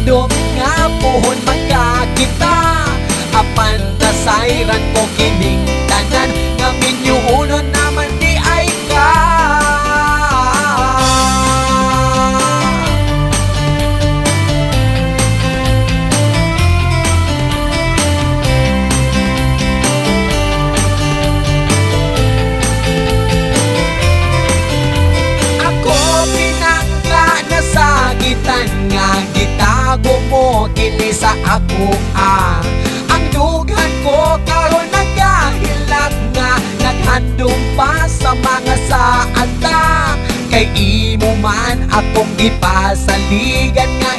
handom nga puhon magkakita. Apan nasayran ko kining tanan nga minyuunon naman di ay ka. Ako pinangga na sagitan nga gitago mo kini sa ako Ang dughan ko karon nagahilak nga naghandom pa sa mga saata. Kay imo man akong gipasaligan nga